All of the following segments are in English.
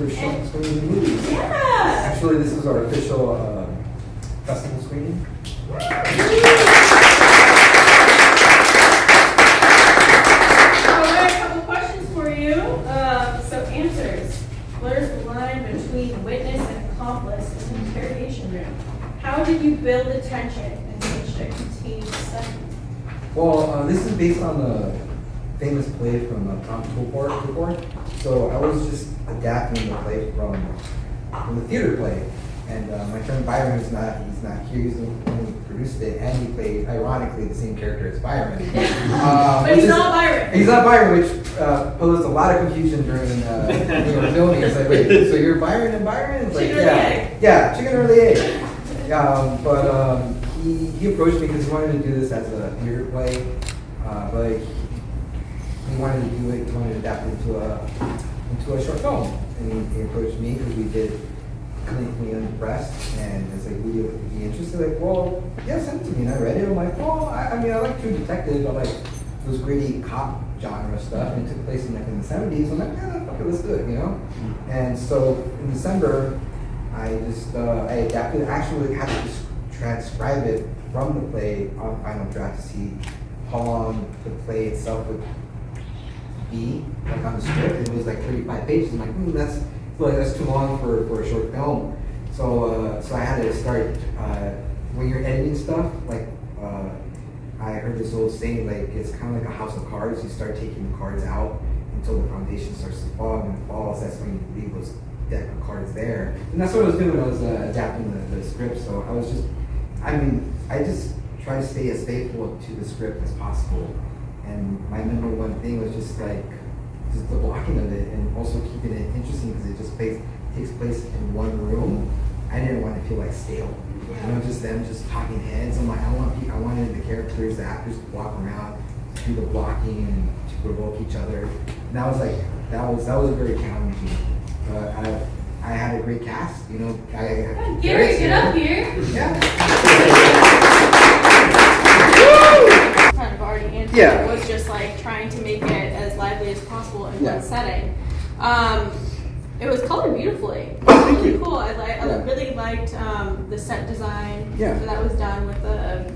for showing screening movies. Yeah! Actually, this is our official festival screening. So I have a couple questions for you. So answers. Blurs the line between witness and accomplice in the interrogation room. How did you build the tension and manage to continue the study? Well, this is based on the famous play from Tom Tulport. So I was just adapting the play from the theater play. And my friend Byron he's not here, he's the one who produced it, and he played, ironically, the same character as Byron. But he's not Byron. He's not Byron, which posed a lot of confusion during when we were filming. It's like, wait, so you're Byron and Byron? It's like, chicken or the egg? Yeah, chicken or the egg. But he approached me because he wanted to do this as a theater play, but he wanted to do it, he wanted to adapt it into a short film. And he approached me because we did Clinically Unimpressed, and it's like, would you be interested? Like, well, yeah, send it to me. And I read it. I'm like, well, I mean, I like True Detective. I like those gritty cop genre stuff. And it took place in the 70s. I'm like, yeah, fuck it, let's do it, you know? And so in December, I adapted. Actually, had to transcribe it from the play on Final Draft to see how long the play itself would be, like on the script. It was like 35 pages. I'm like, that's too long for a short film. So I had to start, when you're editing stuff, like I heard this old saying, like it's kind of like a house of cards. You start taking the cards out until the foundation starts to fall, and when it falls, that's when you leave those deck of cards there. And that's what I was doing when I was adapting the script. So I just try to stay as faithful to the script as possible. And my number one thing was just like, just the blocking of it, and also keeping it interesting because it just takes place in one room. I didn't want to feel like stale, you know, just them just talking heads. I'm like, I wanted the characters, the actors to walk around, to do the blocking and to provoke each other. And that was very challenging. But I had a great cast, you know. Gary, get up here. Yeah. Kind of already answered. Yeah. It was just like trying to make it as lively as possible in one setting. It was colored beautifully. Oh, thank really you. Cool. I really liked the set design. Yeah. That was done with the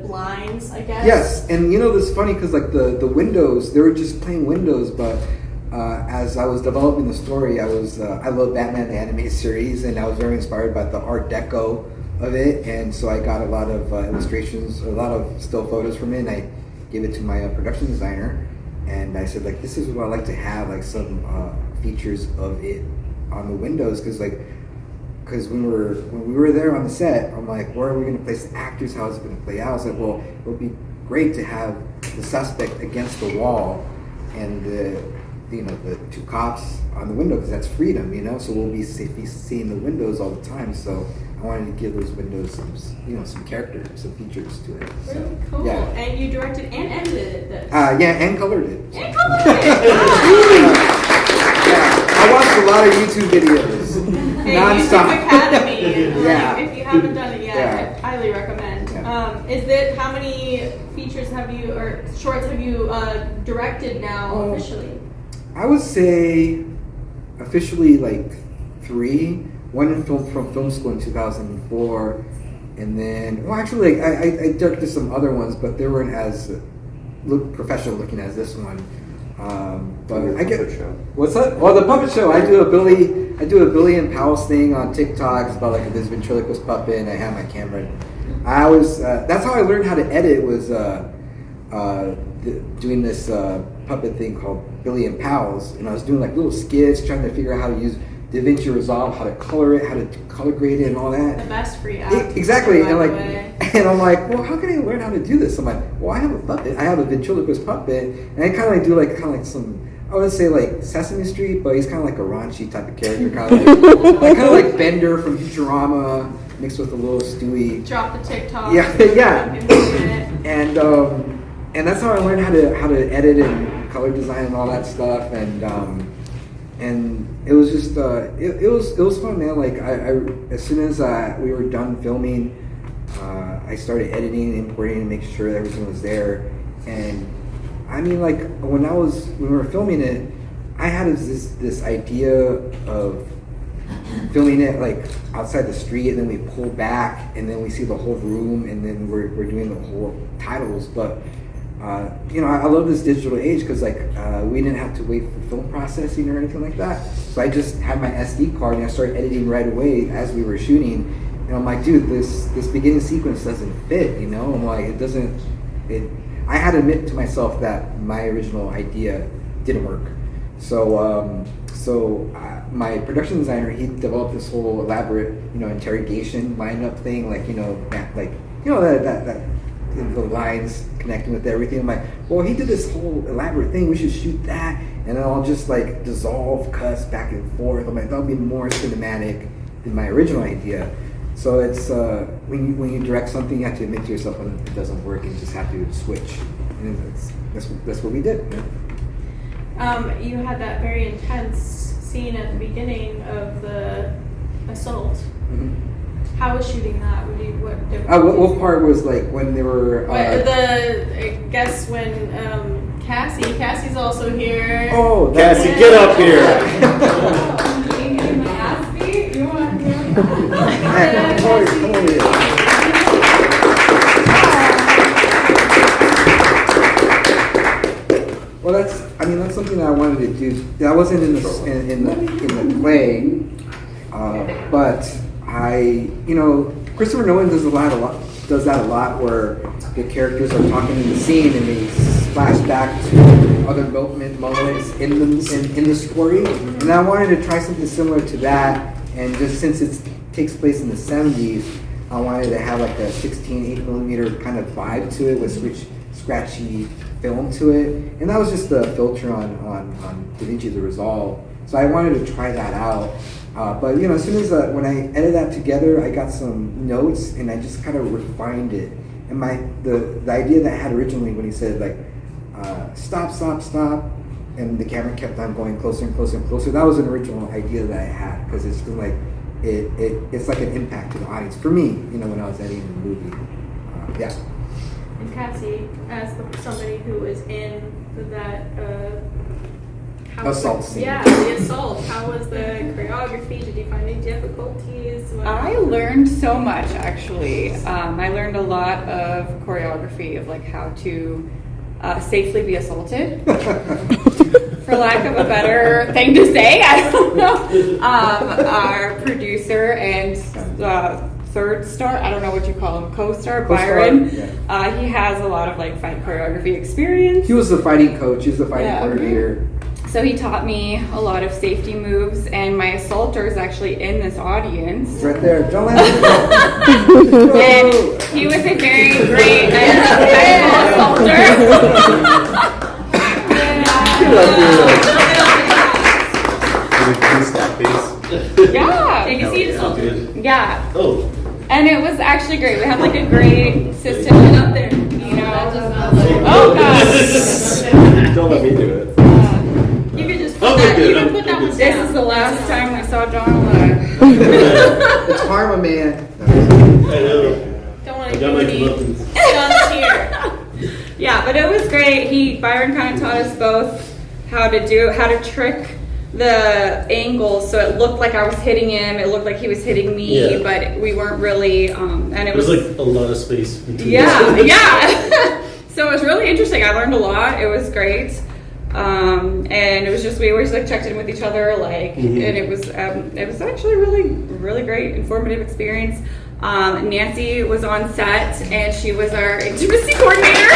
blinds, I guess. Yes, and you know, it's funny because like the windows, they were just plain windows, but as I was developing the story, I love Batman the animated series, and I was very inspired by the Art Deco of it, and so I got a lot of illustrations, a lot of still photos from it, and I gave it to my production designer, and I said, like, this is what I like to have, like some features of it on the windows, because when we were there on the set, I'm like, where are we going to place the actors? How is it going to play out? I was like, well, it would be great to have the suspect against the wall and the two cops on the window, because that's freedom, you know. So we'll be seeing the windows all the time. So I wanted to give those windows some character, some features to it. So, really cool. Yeah. And you directed and edited this. Yeah, and colored it. And colored it. Yeah, I watched a lot of YouTube videos. Hey, Non-stop. YouTube Academy. Yeah. If you haven't done it yet, Yeah. I highly recommend. Yeah. How many features or shorts have you directed now officially? I would say officially like 3. One from film school in 2004, and then actually I directed some other ones, but they weren't as professional looking as this one. But I get show. What's that? Well, the puppet show. I do a Billy and Powell's thing on TikTok. It's about like this ventriloquist puppet, and I have my camera. I was that's how I learned how to edit, was doing this puppet thing called Billy and Powell's, and I was doing like little skits, trying to figure out how to use DaVinci Resolve, how to color it, how to color grade it, and all that. The best free app. Exactly, and and I'm like, well, how can I learn how to do this? I'm like, well, I have a puppet. I have a ventriloquist puppet, and I kind of like do like some, I would say like Sesame Street, but he's kind of like a raunchy type of character, kind of like Bender from Futurama mixed with a little Stewie. Drop the TikTok. Yeah. And that's how I learned how to edit and color design and all that stuff, and it was just it was fun, man. Like I as soon as we were done filming, I started editing, importing, and making sure that everything was there. And I mean, like when we were filming it, I I had this idea of filming it like outside the street, and then we pull back, and then we see the whole room, and then we're doing the whole titles. But I love this digital age because we didn't have to wait for film processing or anything like that. So I just had my SD card and I started editing right away as we were shooting. And I'm like, dude, this beginning sequence doesn't fit. I'm like, it doesn't. I had to admit to myself that my original idea didn't work. So my production designer, he developed this whole elaborate, interrogation lineup thing, that the lines connecting with everything. I'm like, well, he did this whole elaborate thing. We should shoot that, and then I'll just dissolve cuts back and forth. I'm like, that'll be more cinematic than my original idea. So it's when you direct something, you have to admit to yourself when it doesn't work, and you just have to switch. And that's what we did. You had that very intense scene at the beginning of the assault. Mm-hmm. How was shooting that? What part was when they were? I guess when Cassie's also here. Oh, Cassie, get up here! My ass beat? You want to hear? Come over here. Well, that's something that I wanted to do. That wasn't in the play, but Christopher Nolan does that a lot, where the characters are talking in the scene and they flash back to other moments in the story. And I wanted to try something similar to that. And just since it takes place in the 70s, I wanted to have a 16:8mm kind of vibe to it with scratchy film to it, and that was just the filter on DaVinci, the Resolve. So I wanted to try that out, but as soon as when I edited that together, I got some notes and I just kind of refined it. And the idea that I had originally when he said stop, and the camera kept on going closer and closer and closer, that was an original idea that I had, because it's been it's like an impact to the audience for me, when I was editing the movie. Yeah. And Cassie, as somebody who was in that assault scene. Yeah, the assault. How was the choreography? Did you find any difficulties? I learned so much, actually. I learned a lot of choreography of how to safely be assaulted. For lack of a better thing to say, I don't know. Our producer and third star, I don't know what you call him, co-star, Byron. Yeah. He has a lot of fight choreography experience. He was the fighting coach. He was the fighting coordinator. So he taught me a lot of safety moves, and my assaulter is actually in this audience. It's right there. Don't let him go. And he was a very great and assaulter. Yeah. You can see it assaulted. Yeah. Oh. And it was actually great. We had a great system up there. Oh gosh. Don't let me do it. You could just put that one down. This is the last time we saw John alive. It's karma, man. I know. Don't want to got do my any comeuppance. stunts here. Yeah, but it was great. Byron kind of taught us both how to trick the angles so it looked like I was hitting him, it looked like he was hitting me, but we weren't really, and it was a lot of space between yeah. So it was really interesting. I learned a lot. It was great. And it was just, we always checked in with each other, and it was actually really, really great, informative experience. Nancy was on set and she was our intimacy coordinator.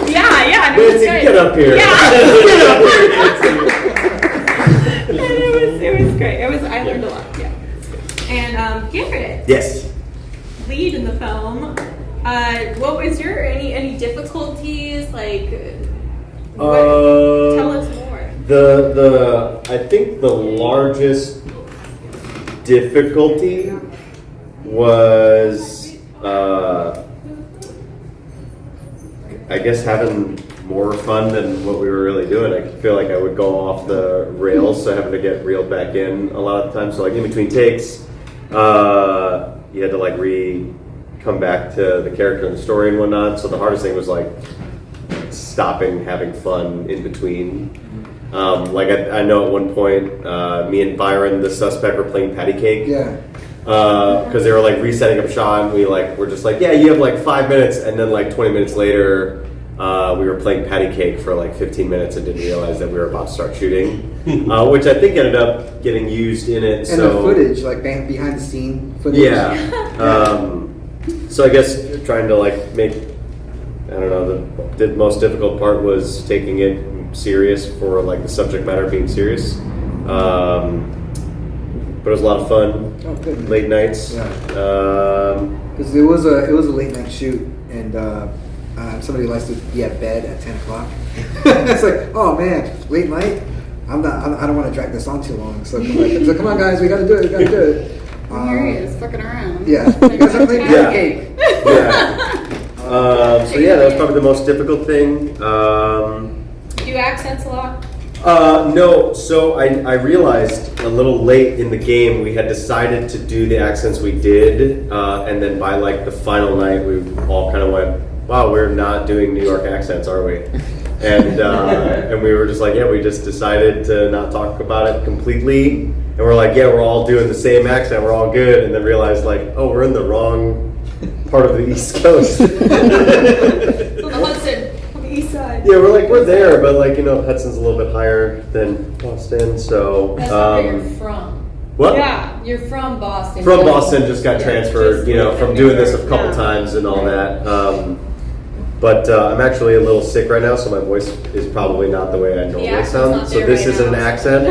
Yeah. Nancy, get up here. Yeah. Get up here, And it was great. I learned a lot. Yeah. And Garrett. Yes. Lead in the film. What was your any difficulties? Tell us more. I think the largest difficulty was I guess having more fun than what we were really doing. I feel like I would go off the rails, so having to get reeled back in a lot of the time. So in between takes, you had to come back to the character and the story and whatnot. So the hardest thing was like stopping having fun in between. Like I know at one point, me and Byron, the suspect, were playing patty cake. Yeah. Because they were like resetting up shot, and we like were just like, yeah, you have like 5 minutes, and then like 20 minutes later, we were playing patty cake for like 15 minutes and didn't realize that we were about to start shooting, which I think ended up getting used in it. And the footage, like behind the scene footage. Yeah. So I guess trying to like make, I don't know, the most difficult part was taking it serious for like the subject matter being serious. But it was a lot of fun. Oh, good. Late nights. Yeah. Because it was a late night shoot, and somebody likes to be at bed at 10 o'clock. It's like, oh man, late night. I don't want to drag this on too long. So come on, guys, we got to do it. We got to do it. Here he is, fucking around. Yeah. You guys are playing Yeah. cake. Yeah. So yeah, that was probably the most difficult thing. Do you accents a lot? No, so I realized a little late in the game we had decided to do the accents we did, and then by like the final night we all kind of went, wow, we're not doing New York accents, are we? And and we were just like, yeah, we just decided to not talk about it completely, and we're like, yeah, we're all doing the same accent, we're all good, and then realized like, oh, we're in the wrong part of the East Coast. On the Hudson, on the east side. Yeah, we're there, but like, you know, Hudson's a little bit higher than Boston, so. That's not where you're from. What? Yeah. You're from Boston. From Boston, just got transferred, just you know, from moved doing there. this a couple Yeah. times and all that. But I'm actually a little sick right now, so my voice is probably not the way I normally accent's sound. not So there this right isn't an now. accent.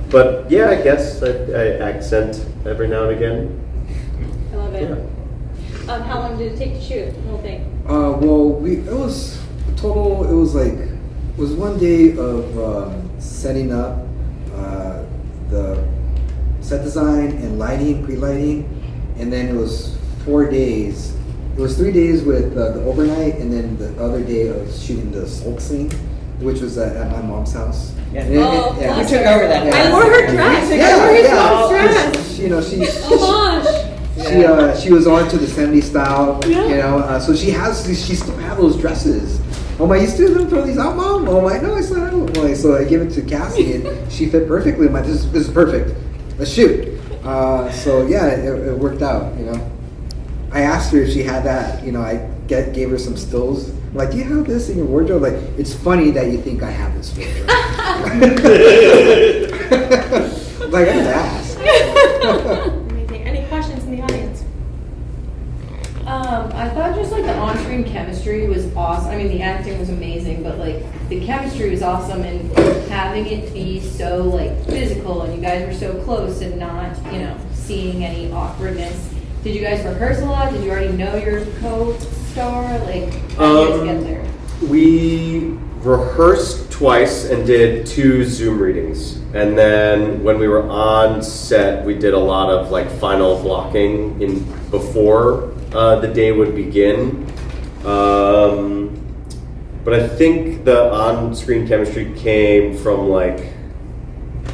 But yeah, I guess I accent every now and again. I love it. Yeah. How long did it take to shoot the whole thing? Well, it was total. It was one day of setting up the set design and lighting, pre-lighting, and then it was 4 days. It was 3 days with the overnight, and then the other day of shooting the sulk scene, which was at my mom's house. Yeah. And Oh, yeah. bless You took over that Yeah. I house. wore her dress. Yeah, I wore her yeah. dress. You know, she's Homage! she was on to the 70s style, Yeah. you know. So she still has those dresses. Oh my, you still don't throw these out, Mom? Oh my, no, I still have them. Like, so I give it to Cassie, and she fit perfectly. I'm like, this is perfect. Let's shoot. So yeah, it worked out, you know. I asked her if she had that, you know. I gave her some stills. I'm like, do you have this in your wardrobe? Like, it's funny that you think I have this wardrobe. Like, I gotta ask. Amazing. Any questions in the audience? I thought just like the on-screen chemistry was awesome. I mean, the acting was amazing, but like the chemistry was awesome, and having it be so like physical, and you guys were so close, and not, you know, seeing any awkwardness. Did you guys rehearse a lot? Did you already know your co-star? Like, how did you guys get there? We rehearsed twice and did 2 Zoom readings. And then when we were on set, we did a lot of like final blocking in before the day would begin. But I think the on-screen chemistry came from like,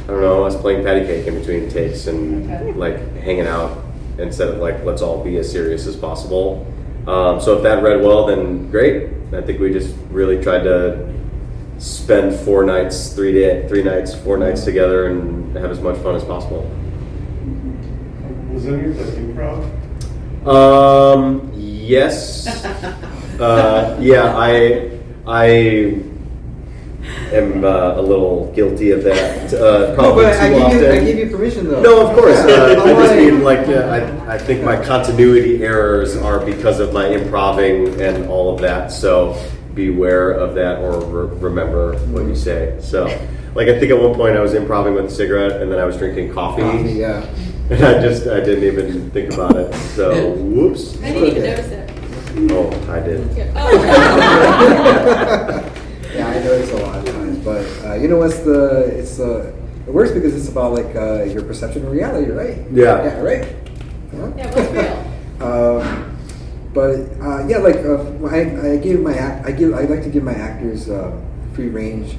I don't know, us playing patty cake in between takes and Okay. like hanging out instead of like, let's all be as serious as possible. So if that read well, then great. I think we just really tried to spend 4 nights, 4 nights together and have as much fun as possible. Was any of that improv? Yes. Yeah, I am a little guilty of that. Probably But too I often. gave you permission though. No, of course. Yeah. I just I'm mean like I think my continuity errors are because of my improving and all of that. So beware of that, or remember what you say. So, like I think at one point I was improving with a cigarette, and then I was drinking coffee, yeah. and I didn't even think about it. So whoops. I didn't even notice it. Oh, I did. Oh. Yeah, I notice a lot of times, but you know what's it works because it's about like your perception of reality, right? Yeah. Yeah, right. Huh? Yeah, what's real? But yeah, like I like to give my actors free range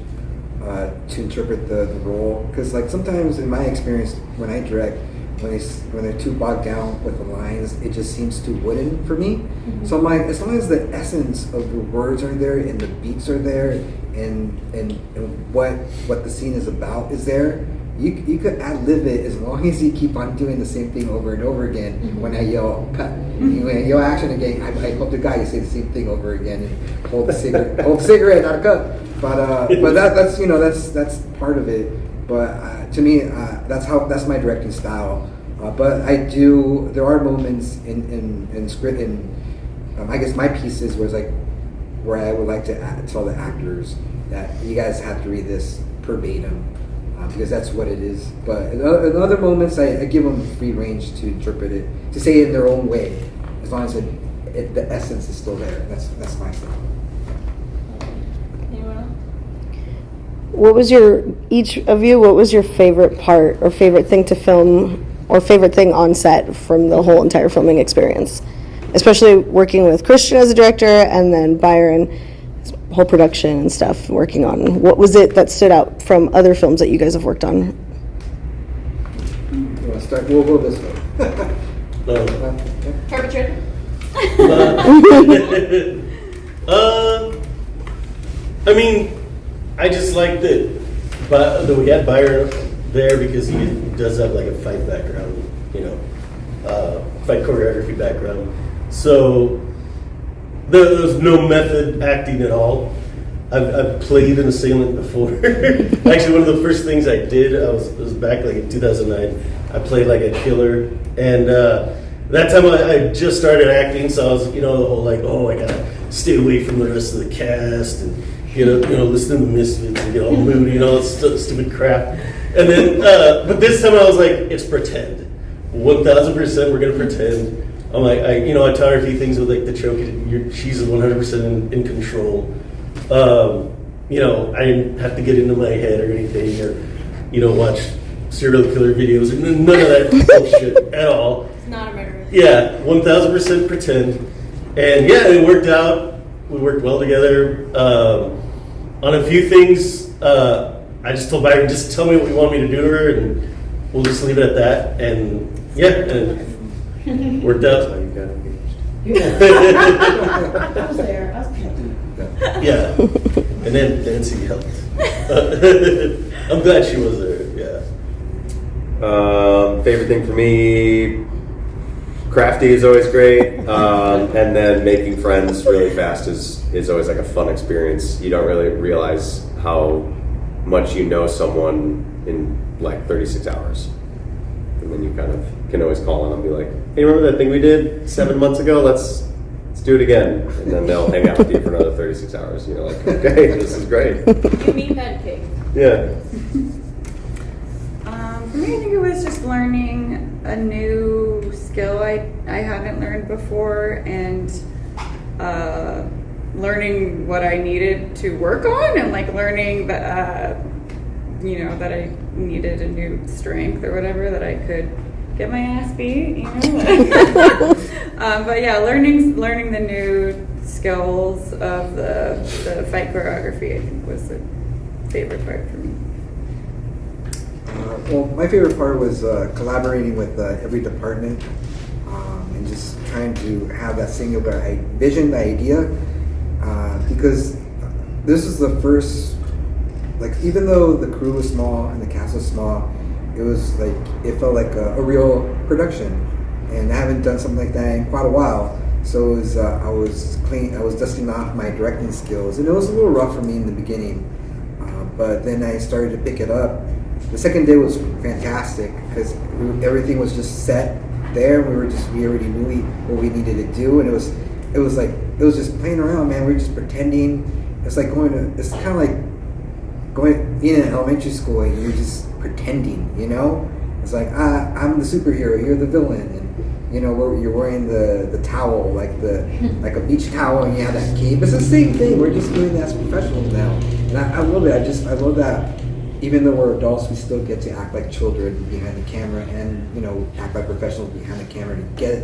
to interpret the role, because like sometimes in my experience when I direct, when they're too bogged down with the lines, it just seems too wooden for me. So I'm like, as long as the essence of the words are there and the beats are there and what the scene is about is there, you could ad-lib it as long as you keep on doing the same thing over and over again. When I yell cut, when I yell action again, I hope the guy you say the same thing over again and hold the cigarette, not a cut. But that's part of it. But to me, that's my directing style. But there are moments in script I guess my pieces was like where I would like to tell the actors that you guys have to read this verbatim. Because that's what it is. But in other moments, I give them free range to interpret it, to say it in their own way, as long as the essence is still there. That's my style. Anyone else? What was your favorite part or favorite thing to film or favorite thing on set from the whole entire filming experience? Especially working with Christian as a director and then Byron, whole production and stuff working on. What was it that stood out from other films that you guys have worked on? You want to start? We'll go this way. Perpetrator? I mean, I just liked it, but we had Byron there because he does have like a fight background, fight choreography background. So there was no method acting at all. I've played an assailant before. Actually, one of the first things I did, it was back like in 2009. I played like a killer, and that time I just started acting, so I was, the whole like, I gotta stay away from the rest of the cast, and listen to the Misfits and get all moody and all that stupid crap. And then, but this time I was like, it's pretend. 1,000% we're gonna pretend. I'm like, I taught her a few things with like the choke. She's 100% in control. I didn't have to get into my head or anything, or watch serial killer videos, and none of that bullshit at all. It's not a murder. Yeah, 1,000% pretend, and yeah, it worked out. We worked well together on a few things. I just told Byron, just tell me what you want me to do to her, and we'll just leave it at that. And yeah, and worked out. That's how you got engaged. I was there. I was Yeah, and then Nancy helped. I'm glad she was there. Yeah. Favorite thing for me, crafty is always great, and then making friends really fast is always like a fun experience. You don't really realize how much you know someone in like 36 hours, and then you kind of can always call on them and be like, "Hey, remember that thing we did 7 months ago? Let's do it again." And then they'll hang out with you for another 36 hours. You're like, "Okay, this is great." You mean pancake. Yeah. For me, I think it was just learning a new skill I hadn't learned before, and learning what I needed to work on, and like learning that that I needed a new strength or whatever, that I could get my ass beat, but yeah, learning the new skills of the fight choreography, I think, was the favorite part for me. Well, my favorite part was collaborating with every department and just trying to have that singular vision, the idea, because this is the first, like, even though the crew was small and the cast was small, it felt like a real production, and I haven't done something like that in quite a while. So it was, I was dusting off my directing skills, and it was a little rough for me in the beginning, but then I started to pick it up. The second day was fantastic because everything was just set there. We already knew what we needed to do, and it was just playing around, man. We were just pretending. It's kind of like being in elementary school and you're just pretending, It's like, I'm the superhero, you're the villain, and you're wearing the towel, like a beach towel, and you have that cape. It's the same thing. We're just doing that as professionals now, and I love it. I love that. Even though we're adults, we still get to act like children behind the camera, and act like professionals behind the camera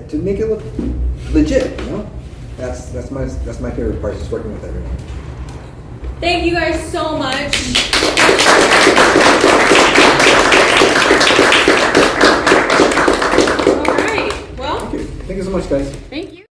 to make it look legit. That's my favorite part, just working with everyone. Thank you guys so much. Thank you so much, guys. Thank you.